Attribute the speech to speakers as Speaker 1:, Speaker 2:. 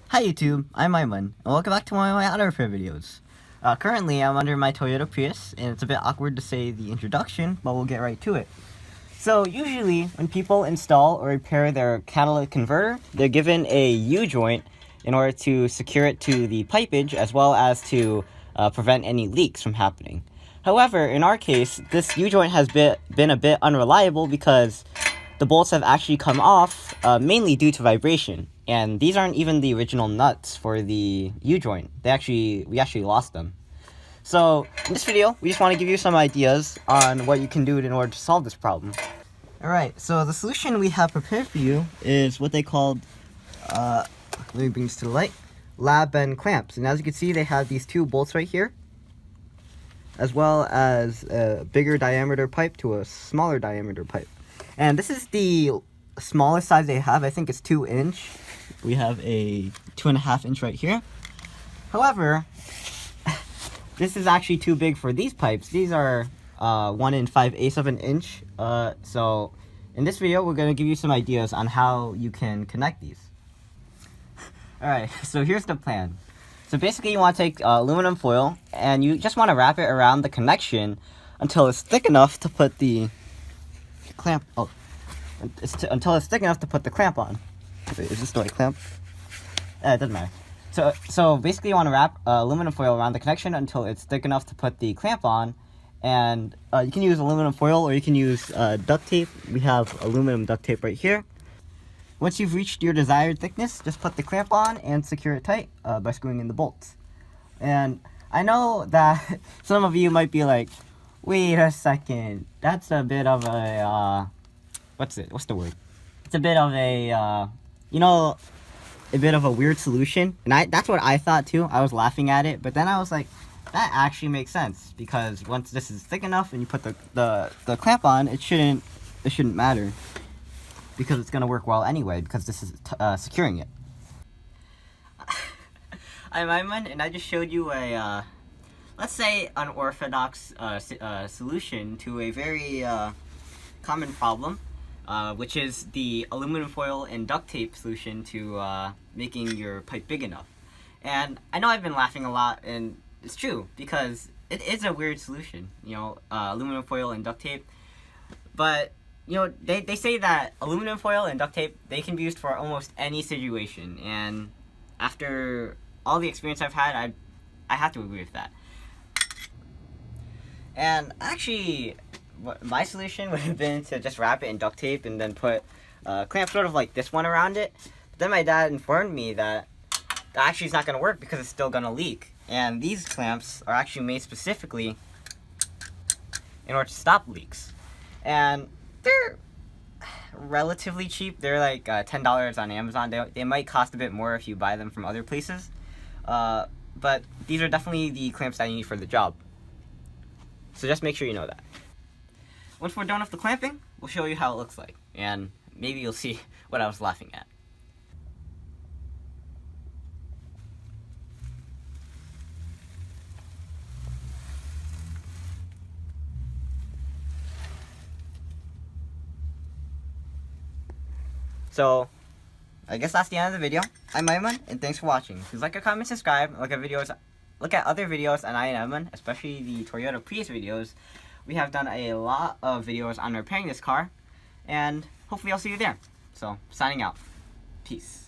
Speaker 1: Hi YouTube, I'm Aiman, and welcome back to one of my auto repair videos. Currently, I'm under my Toyota Prius, and it's a bit awkward to say the introduction, but we'll get right to it. So, usually, when people install or repair their catalytic converter, they're given a U-joint in order to secure it to the pipage, as well as to prevent any leaks from happening. However, in our case, this U-joint has been a bit unreliable because the bolts have actually come off, mainly due to vibration. And these aren't even the original nuts for the U-joint. We actually lost them. So, in this video, we just want to give you some ideas on what you can do in order to solve this problem. Alright, so the solution we have prepared for you is what they called, let me bring this to the light, lab bend clamps. And as you can see, they have these two bolts right here, as well as a bigger diameter pipe to a smaller diameter pipe. And this is the smallest size they have. I think it's 2-inch. We have a 2.5-inch right here. However, this is actually too big for these pipes. These are 1 5/8 of an inch. So in this video, we're going to give you some ideas on how you can connect these. Alright, so here's the plan. So basically you want to take aluminum foil and you just want to wrap it around the connection until it's thick enough to put the clamp, until it's thick enough to put the clamp on. Wait, is this the right clamp? It doesn't matter. So basically you want to wrap aluminum foil around the connection until it's thick enough to put the clamp on. And you can use aluminum foil or you can use duct tape. We have aluminum duct tape right here. Once you've reached your desired thickness, just put the clamp on and secure it tight by screwing in the bolts. And I know that some of you might be like, wait a second, that's a bit of a, what's the word? It's a bit of a, a bit of a weird solution. And that's what I thought too. I was laughing at it, but then I was like, that actually makes sense, because once this is thick enough and you put the clamp on, it shouldn't matter, because it's going to work well anyway, because this is securing it. I'm Aiman, and I just showed you a, let's say, unorthodox solution to a very common problem, which is the aluminum foil and duct tape solution to making your pipe big enough. And I know I've been laughing a lot, and it's true, because it is a weird solution, aluminum foil and duct tape. But they say that aluminum foil and duct tape, they can be used for almost any situation. And after all the experience I've had, I have to agree with that. And actually, my solution would have been to just wrap it in duct tape and then put a clamp sort of like this one around it. But then my dad informed me that actually is not going to work because it's still going to leak. And these clamps are actually made specifically in order to stop leaks. And they're relatively cheap. They're like $10 on Amazon. They might cost a bit more if you buy them from other places. But these are definitely the clamps that you need for the job. So just make sure you know that. Once we're done with the clamping, we'll show you how it looks like. And maybe you'll see what I was laughing at. So, I guess that's the end of the video. I'm Aiman, and thanks for watching. Please like, comment, subscribe, look at other videos on EyeOnAiman, especially the Toyota Prius videos. We have done a lot of videos on repairing this car, and hopefully I'll see you there. So, signing out. Peace.